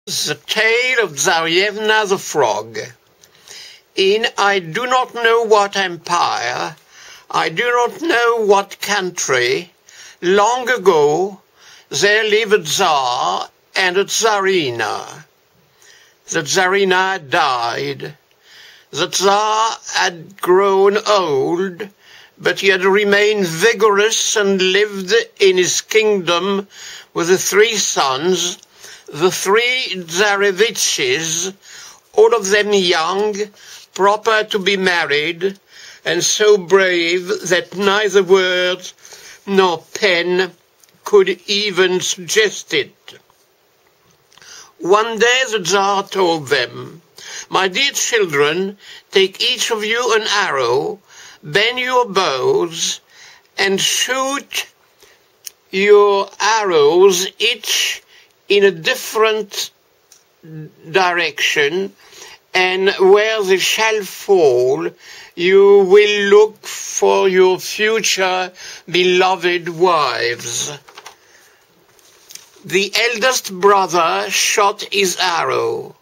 The Tale of Tsarevna the Frog. In I do not know what empire, I do not know what country, long ago there lived a Tsar and a Tsarina. The Tsarina died. The Tsar had grown old, but he had remained vigorous and lived in his kingdom with the 3 sons, the 3 Tsareviches, all of them young, proper to be married, and so brave that neither words nor pen could even suggest it. One day the Tsar told them, "My dear children, take each of you an arrow, bend your bows, and shoot your arrows each in a different direction, and where they shall fall, you will look for your future beloved wives." The eldest brother shot his arrow.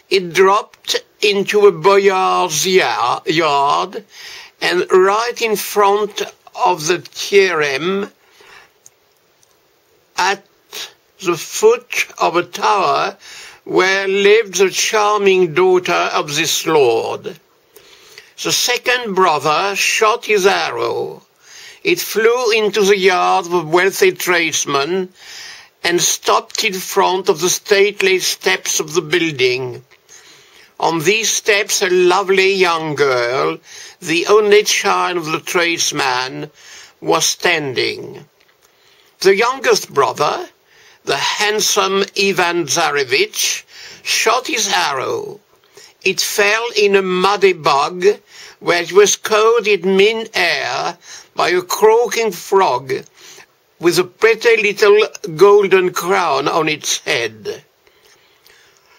It dropped into a boyar's yard, and right in front of the Tsarevna, at the foot of a tower where lived the charming daughter of this lord. The second brother shot his arrow. It flew into the yard of a wealthy tradesman and stopped in front of the stately steps of the building. On these steps a lovely young girl, the only child of the tradesman, was standing. The youngest brother, the handsome Ivan Tsarevich, shot his arrow. It fell in a muddy bog, where it was caught in mid-air by a croaking frog, with a pretty little golden crown on its head.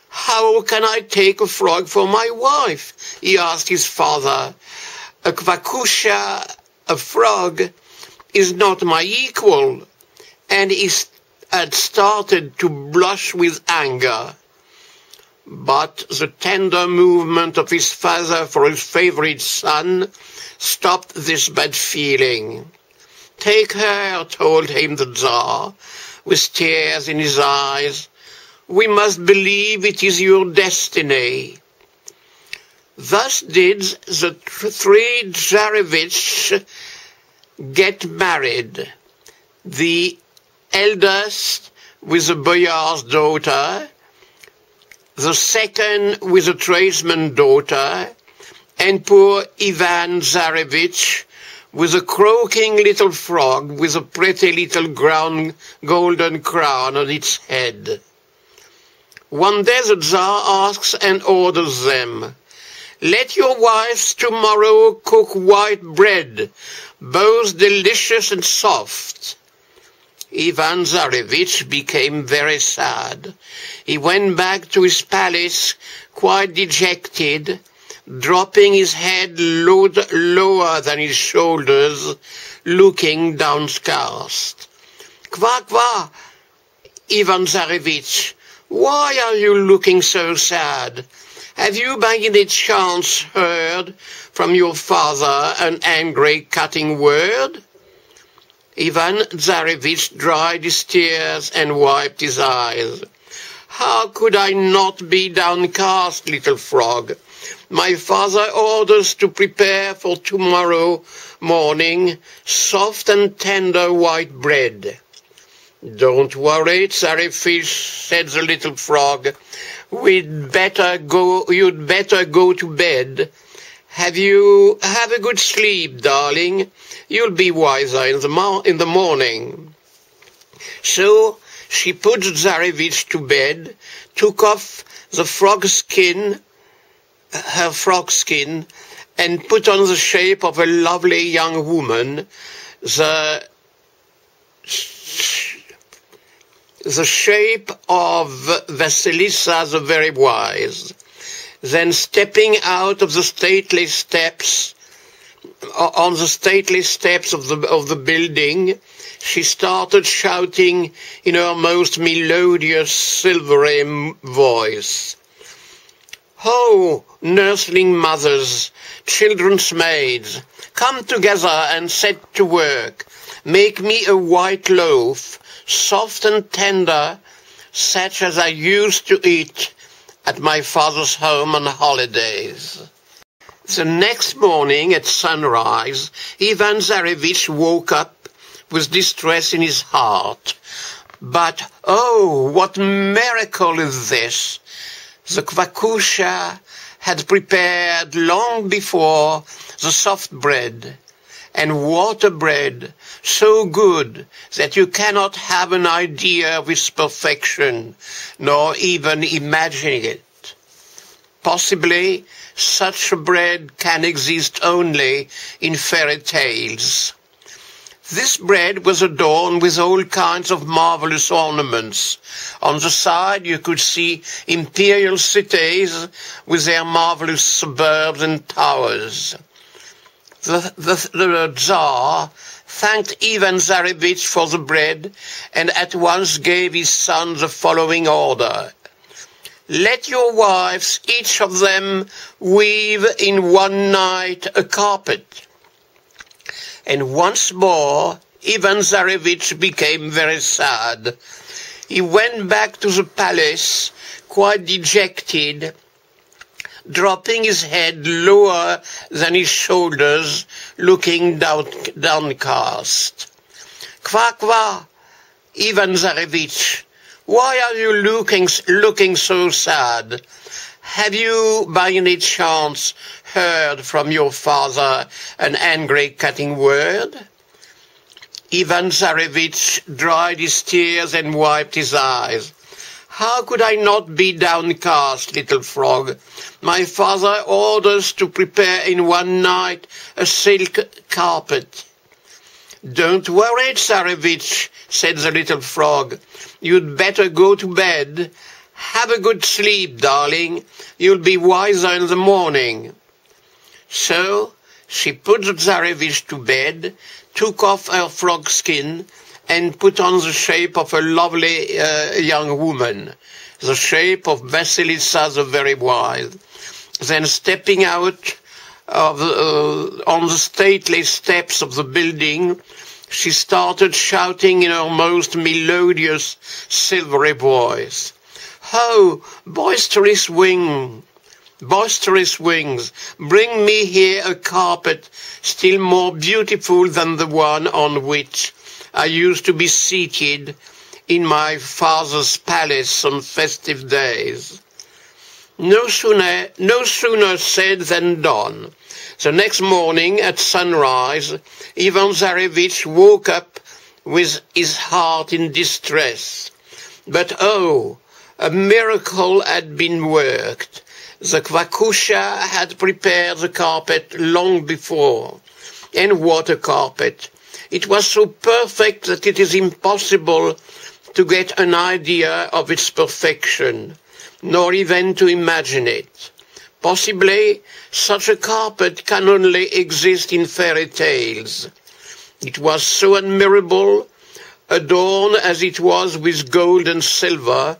"How can I take a frog for my wife?" he asked his father. "A kwakusha, a frog, is not my equal," and he had started to blush with anger. But the tender movement of his father for his favorite son stopped this bad feeling. "Take her," told him the Tsar, with tears in his eyes. "We must believe it is your destiny." Thus did the 3 Tsareviches get married. The eldest with a boyar's daughter, the second with a tradesman's daughter, and poor Ivan Tsarevich with a croaking little frog with a pretty little golden crown on its head. One day the Tsar asks and orders them, "Let your wives tomorrow cook white bread, both delicious and soft." Ivan Tsarevich became very sad. He went back to his palace quite dejected, dropping his head lower than his shoulders, looking downcast. "Kwa, kwa, Ivan Tsarevich, why are you looking so sad? Have you by any chance heard from your father an angry, cutting word?" Ivan Tsarevich dried his tears and wiped his eyes. "How could I not be downcast, little frog? My father orders to prepare for tomorrow morning soft and tender white bread." "Don't worry, Tsarevich," said the little frog. You'd better go to bed. Have a good sleep, darling. You'll be wiser in the morning." So she put Tsarevich to bed, took off her frog skin, and put on the shape of a lovely young woman, the shape of Vasilisa the Very Wise. Then stepping out of the stately steps, on the stately steps of the building, she started shouting in her most melodious, silvery voice. "Ho, nursling mothers, children's maids, come together and set to work. Make me a white loaf, soft and tender, such as I used to eat at my father's home on holidays." The next morning at sunrise, Ivan Tsarevich woke up with distress in his heart. But, oh, what miracle is this! The Kvakusha had prepared long before the soft bread, and water bread so good that you cannot have an idea of its perfection, nor even imagine it. Possibly, such bread can exist only in fairy tales. This bread was adorned with all kinds of marvelous ornaments. On the side you could see imperial cities with their marvelous suburbs and towers. The Tsar thanked Ivan Tsarevich for the bread and at once gave his son the following order. "Let your wives, each of them, weave in one night a carpet." And once more, Ivan Tsarevich became very sad. He went back to the palace, quite dejected, dropping his head lower than his shoulders, looking downcast. "Kwa, kwa, Ivan Tsarevich, why are you looking so sad? Have you, by any chance, heard from your father an angry cutting word?" Ivan Tsarevich dried his tears and wiped his eyes. "How could I not be downcast, little frog? My father orders to prepare in one night a silk carpet." "Don't worry, Tsarevich," said the little frog. "You'd better go to bed. Have a good sleep, darling. You'll be wiser in the morning." So she put the Tsarevich to bed, took off her frog skin, and put on the shape of a lovely young woman, the shape of Vasilisa the Very Wise. Then stepping out on the stately steps of the building, she started shouting in her most melodious, silvery voice. "Ho, boisterous wings, bring me here a carpet still more beautiful than the one on which I used to be seated in my father's palace on festive days." No sooner said than done. The next morning at sunrise, Ivan Tsarevich woke up with his heart in distress. But oh, a miracle had been worked. The Kvakusha had prepared the carpet long before. And what a carpet! It was so perfect that it is impossible to get an idea of its perfection, nor even to imagine it. Possibly, such a carpet can only exist in fairy tales. It was so admirable, adorned as it was with gold and silver,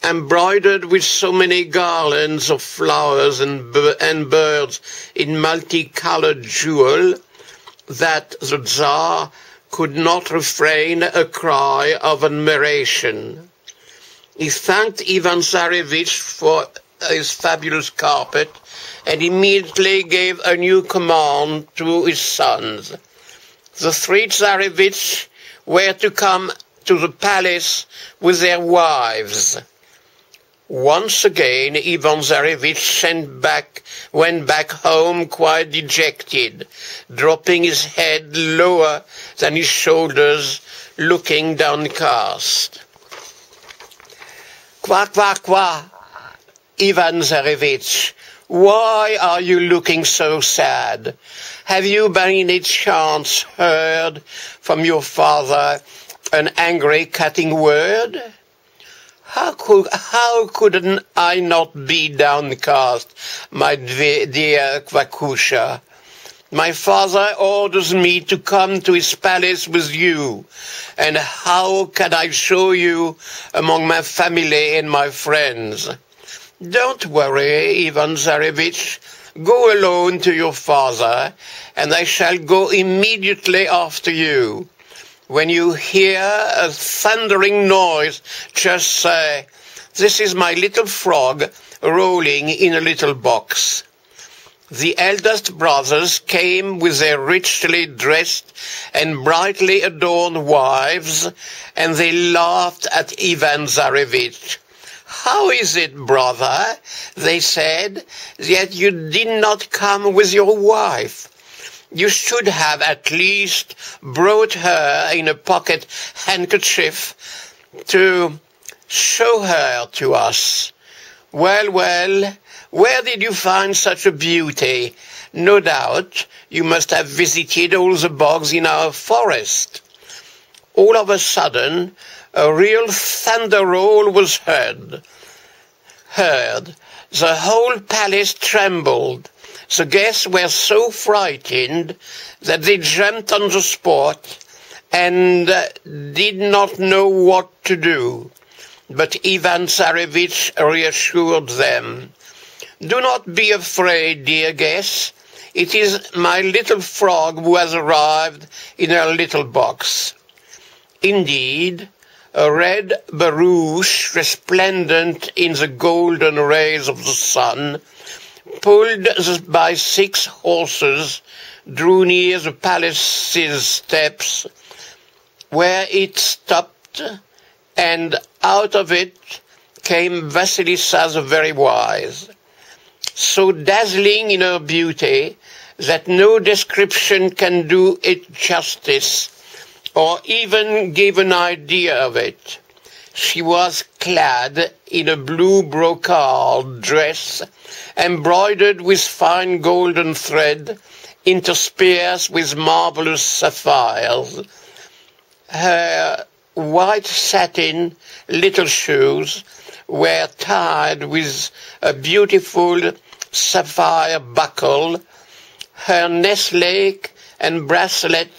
embroidered with so many garlands of flowers and birds in multicolored jewel, that the Tsar could not refrain a cry of admiration. He thanked Ivan Tsarevich for his fabulous carpet and immediately gave a new command to his sons. The three Tsarevich were to come to the palace with their wives. Once again, Ivan Tsarevich went back home quite dejected, dropping his head lower than his shoulders, looking downcast. "Kwa, kwa, kwa, Ivan Tsarevich, why are you looking so sad? Have you by any chance heard from your father an angry cutting word?" How could I not be downcast, my dear Kvakusha? My father orders me to come to his palace with you, and how can I show you among my family and my friends? Don't worry, Ivan Tsarevich. Go alone to your father, and I shall go immediately after you. When you hear a thundering noise, just say, 'This is my little frog rolling in a little box.'" The eldest brothers came with their richly dressed and brightly adorned wives, and they laughed at Ivan Tsarevich. "How is it, brother," they said, "that you did not come with your wife? You should have at least brought her in a pocket handkerchief to show her to us." "Well, well, where did you find such a beauty? No doubt you must have visited all the bogs in our forest." All of a sudden, a real thunder roll was heard. The whole palace trembled. The guests were so frightened that they jumped on the spot and did not know what to do. But Ivan Tsarevich reassured them. "Do not be afraid, dear guests. It is my little frog who has arrived in her little box." Indeed, a red barouche, resplendent in the golden rays of the sun, pulled by 6 horses, drew near the palace's steps, where it stopped, and out of it came Vasilisa the very wise, so dazzling in her beauty that no description can do it justice, or even give an idea of it. She was clad in a blue brocade dress, embroidered with fine golden thread, interspersed with marvelous sapphires. Her white satin little shoes were tied with a beautiful sapphire buckle. Her necklace and bracelet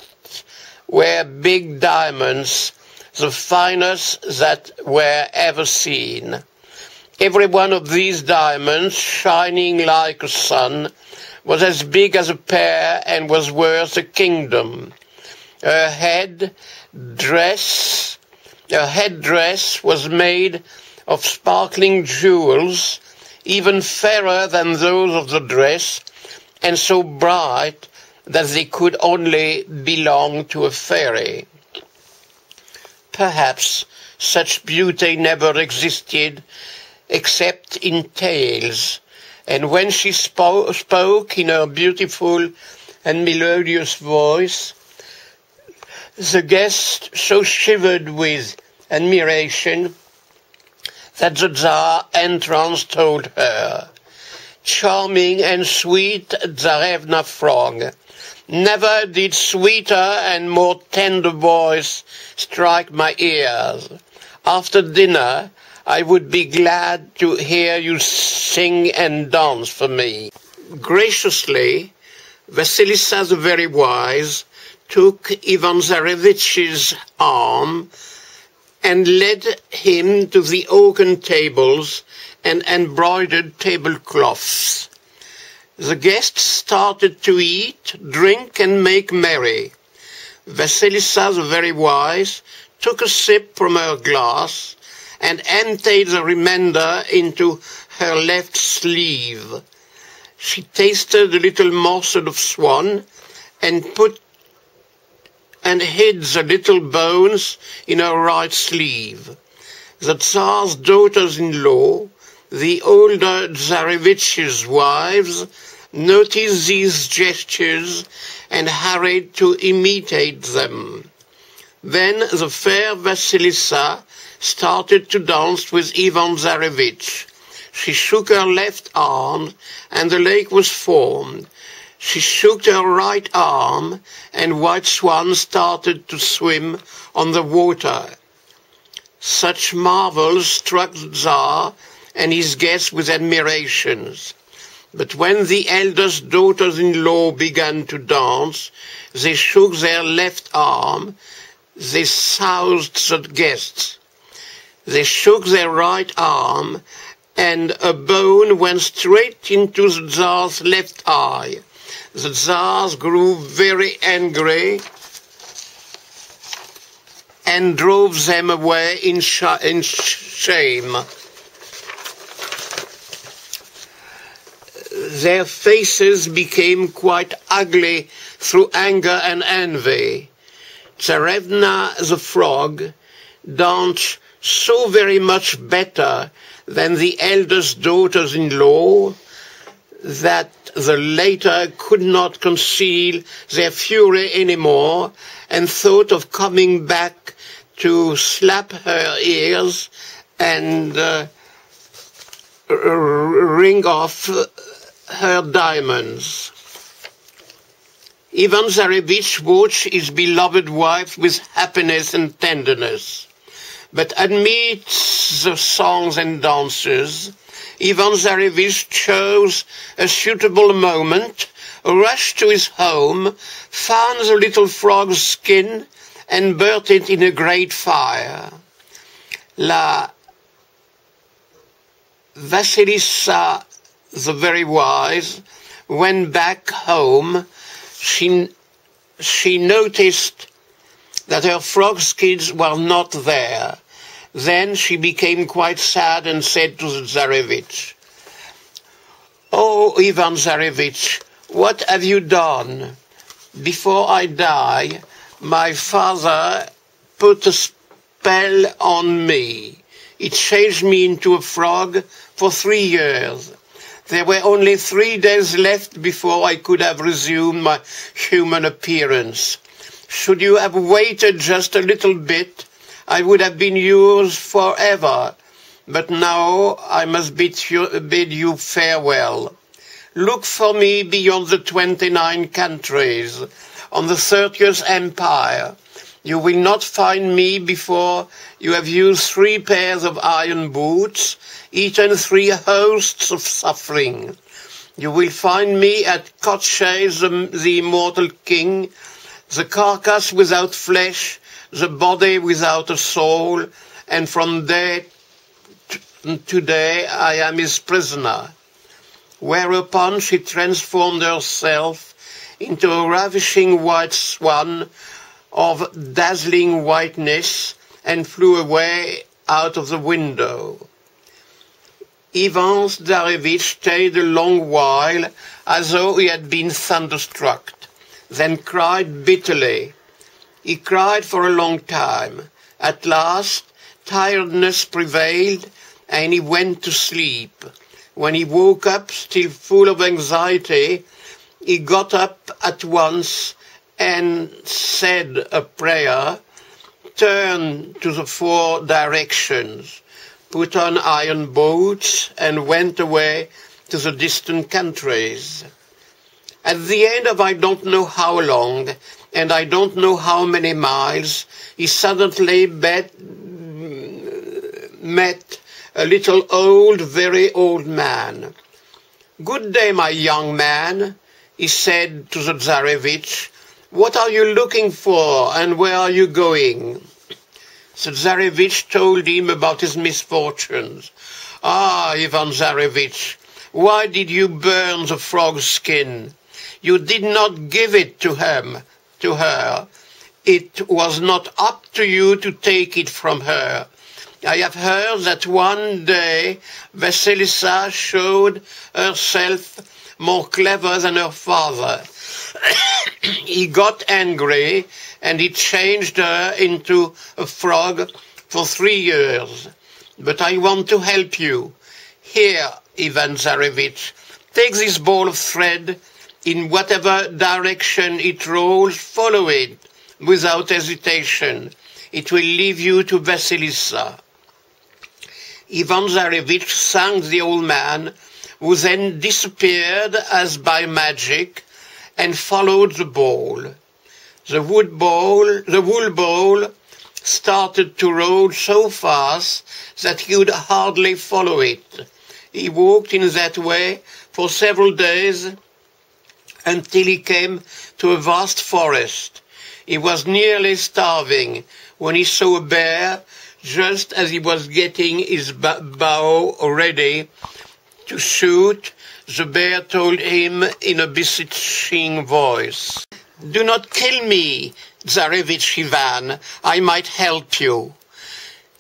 were big diamonds, the finest that were ever seen. Every one of these diamonds, shining like a sun, was as big as a pear and was worth a kingdom. Her headdress was made of sparkling jewels, even fairer than those of the dress, and so bright that they could only belong to a fairy. Perhaps such beauty never existed except in tales, and when she spoke in her beautiful and melodious voice, the guests so shivered with admiration that the Tsar entrance told her, "Charming and sweet Tsarevna frog, never did sweeter and more tender voice strike my ears. After dinner, I would be glad to hear you sing and dance for me." Graciously, Vasilisa the very wise took Ivan Tsarevich's arm and led him to the oaken tables and embroidered tablecloths. The guests started to eat, drink, and make merry. Vasilisa the very wise took a sip from her glass and emptied the remainder into her left sleeve. She tasted a little morsel of swan and hid the little bones in her right sleeve. The Tsar's daughters-in-law, the older Tsarevich's wives, noticed these gestures and hurried to imitate them. Then the fair Vasilisa started to dance with Ivan Tsarevich. She shook her left arm, and the lake was formed. She shook her right arm, and white swans started to swim on the water. Such marvels struck the Tsar and his guests with admiration. But when the eldest daughters-in-law began to dance, they shook their left arm, they soused the guests. They shook their right arm, and a bone went straight into the Tsar's left eye. The Tsar grew very angry and drove them away in shame. Their faces became quite ugly through anger and envy. Tsarevna the frog danced so very much better than the eldest daughters-in-law that the later could not conceal their fury anymore and thought of coming back to slap her ears and ring off her diamonds. Ivan Tsarevich watched his beloved wife with happiness and tenderness. But amidst the songs and dances, Ivan Tsarevich chose a suitable moment, rushed to his home, found the little frog's skin, and burnt it in a great fire. Vasilissa, the very wise, went back home. She noticed that her frog skins were not there. Then she became quite sad and said to the Tsarevich, "Oh, Ivan Tsarevich, what have you done? Before I die, my father put a spell on me. It changed me into a frog for 3 years. There were only 3 days left before I could have resumed my human appearance. Should you have waited just a little bit, I would have been yours forever. But now I must bid you farewell. Look for me beyond the 29 countries, on the 30th empire. You will not find me before you have used 3 pairs of iron boots, eaten 3 hosts of suffering. You will find me at Kotshay, the immortal king, the carcass without flesh, the body without a soul, and from day to day I am his prisoner." Whereupon she transformed herself into a ravishing white swan of dazzling whiteness and flew away out of the window. Ivan Tsarevich stayed a long while as though he had been thunderstruck, then cried bitterly. He cried for a long time. At last, tiredness prevailed, and he went to sleep. When he woke up, still full of anxiety, he got up at once and said a prayer, turned to the 4 directions, put on iron boots, and went away to the distant countries. At the end of I don't know how long, and I don't know how many miles, he suddenly met a little old, very old man. "Good day, my young man," he said to the Tsarevich. "What are you looking for, and where are you going?" The Tsarevich told him about his misfortunes. "Ah, Ivan Tsarevich, why did you burn the frog's skin? You did not give it to her. It was not up to you to take it from her. I have heard that one day Vasilissa showed herself more clever than her father. He got angry and he changed her into a frog for 3 years. But I want to help you. Here, Ivan Tsarevich, take this ball of thread. In whatever direction it rolls, follow it without hesitation. It will lead you to Vasilissa." Ivan Tsarevich thanked the old man, who then disappeared as by magic, and followed the ball. The wool ball started to roll so fast that he could hardly follow it. He walked in that way for several days until he came to a vast forest. He was nearly starving when he saw a bear just as he was getting his bow ready to shoot. The bear told him in a beseeching voice, "Do not kill me, Tsarevich Ivan, I might help you."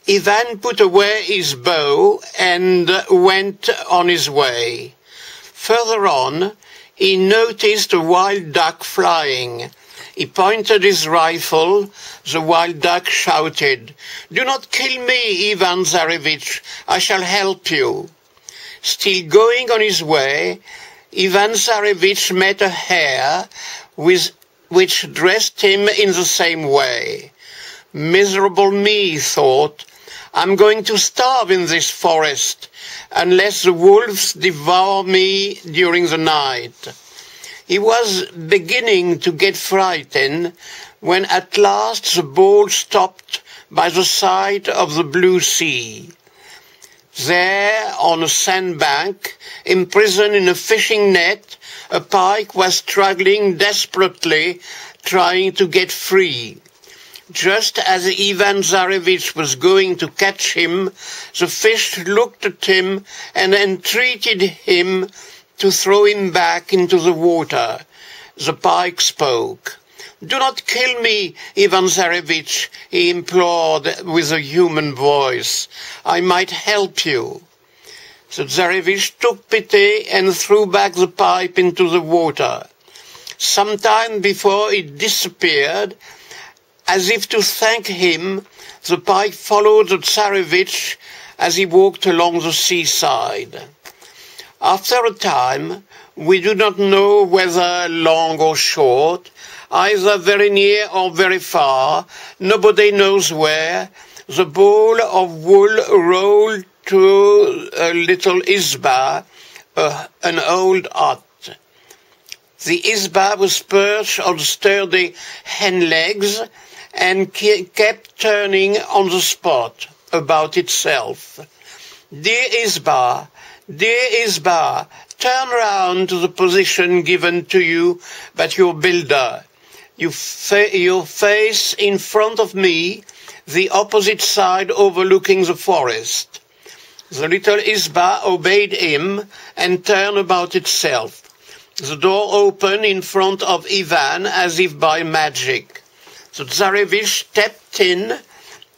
Ivan put away his bow and went on his way. Further on, he noticed a wild duck flying. He pointed his rifle. The wild duck shouted, "Do not kill me, Ivan Tsarevich, I shall help you." Still going on his way, Ivan Tsarevich met a hare which dressed him in the same way. "Miserable me," he thought, "I'm going to starve in this forest unless the wolves devour me during the night." He was beginning to get frightened when at last the boat stopped by the side of the blue sea. There, on a sandbank, imprisoned in a fishing net, a pike was struggling desperately, trying to get free. Just as Ivan Tsarevich was going to catch him, the fish looked at him and entreated him to throw him back into the water. The pike spoke. "Do not kill me, Ivan Tsarevich," he implored with a human voice. "I might help you." The Tsarevich took pity and threw back the pipe into the water. Some time before it disappeared, as if to thank him, the pike followed the Tsarevich as he walked along the seaside. After a time, we do not know whether long or short, either very near or very far, nobody knows where, the ball of wool rolled to a little izba, an old hut. The izba was perched on sturdy hen legs and kept turning on the spot about itself. "Dear izba, dear izba, turn round to the position given to you by your builder. Your face in front of me, the opposite side overlooking the forest." The little izba obeyed him and turned about itself. The door opened in front of Ivan as if by magic. The Tsarevich stepped in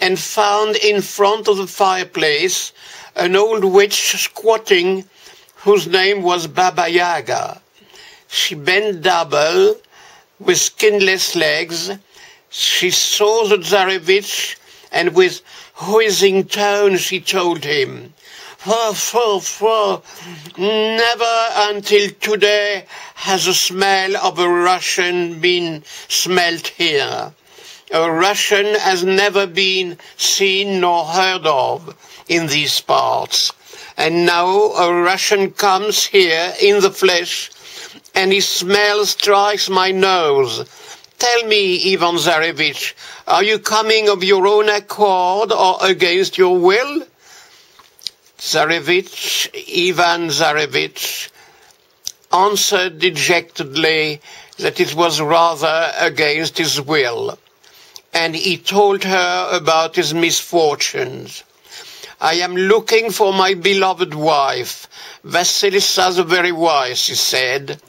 and found in front of the fireplace an old witch squatting, whose name was Baba Yaga. She bent double, with skinless legs. She saw the Tsarevich, and with wheezing tone she told him, "Never until today has the smell of a Russian been smelt here. A Russian has never been seen nor heard of in these parts. And now a Russian comes here in the flesh, and his smell strikes my nose. Tell me, Ivan Tsarevich, are you coming of your own accord or against your will?" Ivan Tsarevich answered dejectedly that it was rather against his will, and he told her about his misfortunes. "I am looking for my beloved wife, Vasilisa the very wise," he said.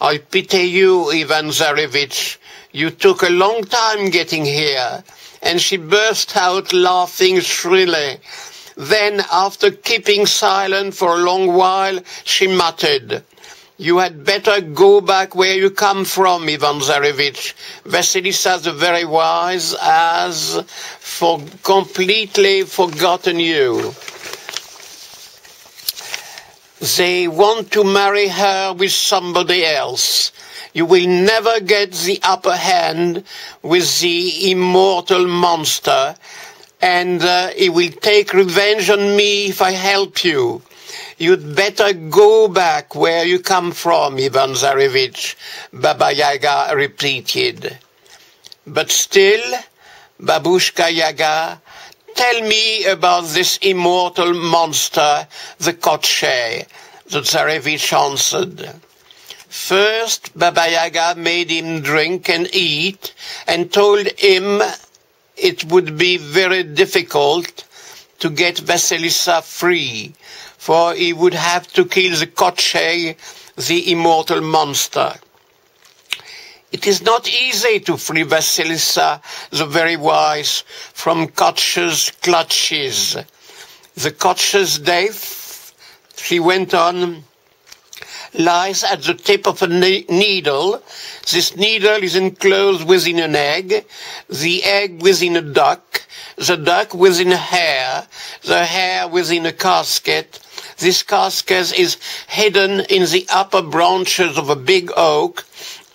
"I pity you, Ivan Tsarevich. You took a long time getting here." And she burst out laughing shrilly. Then, after keeping silent for a long while, she muttered, "You had better go back where you come from, Ivan Tsarevich. Vasilisa the very wise has completely forgotten you. They want to marry her with somebody else. You will never get the upper hand with the immortal monster, and he will take revenge on me if I help you. You'd better go back where you come from, Ivan Tsarevich," Baba Yaga repeated. "But still, Babushka Yaga, tell me about this immortal monster, the Kotshay. The Tsarevich answered. First, Baba Yaga made him drink and eat, and told him it would be very difficult to get Vasilisa free, for he would have to kill the Kochei, the immortal monster. It is not easy to free Vasilisa, the very wise, from Kochei's clutches. The Kochei's death, she went on, lies at the tip of a needle. This needle is enclosed within an egg, the egg within a duck, the duck within a hare, the hare within a casket. This casket is hidden in the upper branches of a big oak,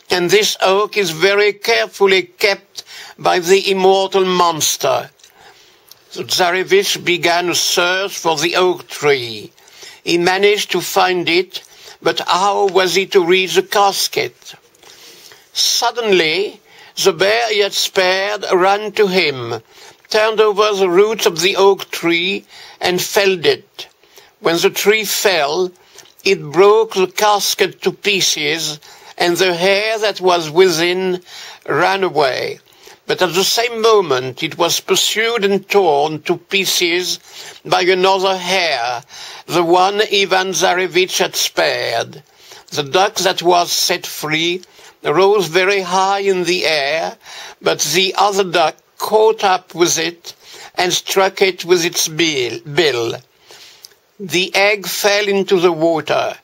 and this oak is very carefully kept by the immortal monster. The Tsarevich began a search for the oak tree. He managed to find it, but how was he to reach the casket? Suddenly, the bear he had spared ran to him, turned over the roots of the oak tree, and felled it. When the tree fell, it broke the casket to pieces, and the hare that was within ran away. But at the same moment it was pursued and torn to pieces by another hare, the one Ivan Tsarevich had spared. The duck that was set free rose very high in the air, but the other duck caught up with it and struck it with its bill. The egg fell into the water.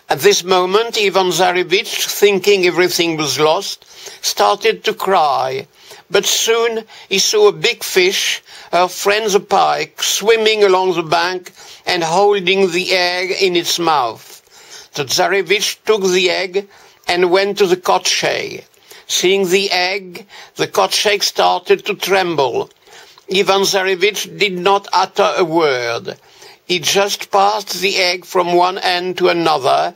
At this moment, Ivan Tsarevich, thinking everything was lost, started to cry. But soon he saw a big fish, her friend the pike, swimming along the bank and holding the egg in its mouth. The Tsarevich took the egg and went to the Kochei. Seeing the egg, the Kochei started to tremble. Ivan Tsarevich did not utter a word. He just passed the egg from one end to another,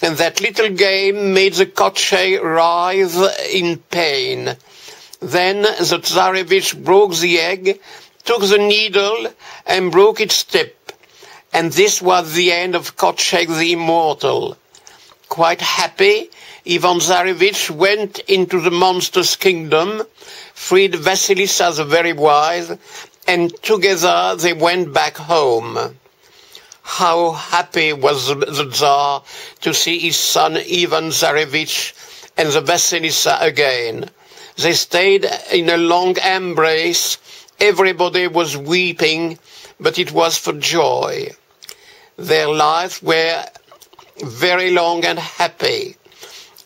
and that little game made the Kochei writhe in pain. Then the Tsarevich broke the egg, took the needle, and broke its tip. And this was the end of Kochei the Immortal. Quite happy, Ivan Tsarevich went into the monster's kingdom, freed Vasilisa the Very Wise, and together they went back home. How happy was the Tsar to see his son Ivan Tsarevich and the Vasilisa again. They stayed in a long embrace. Everybody was weeping, but it was for joy. Their lives were very long and happy.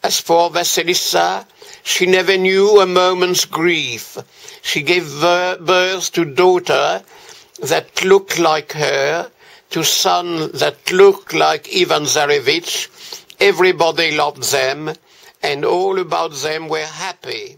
As for Vasilisa, she never knew a moment's grief. She gave birth to daughter that looked like her, to son that looked like Ivan Tsarevich. Everybody loved them, and all about them were happy.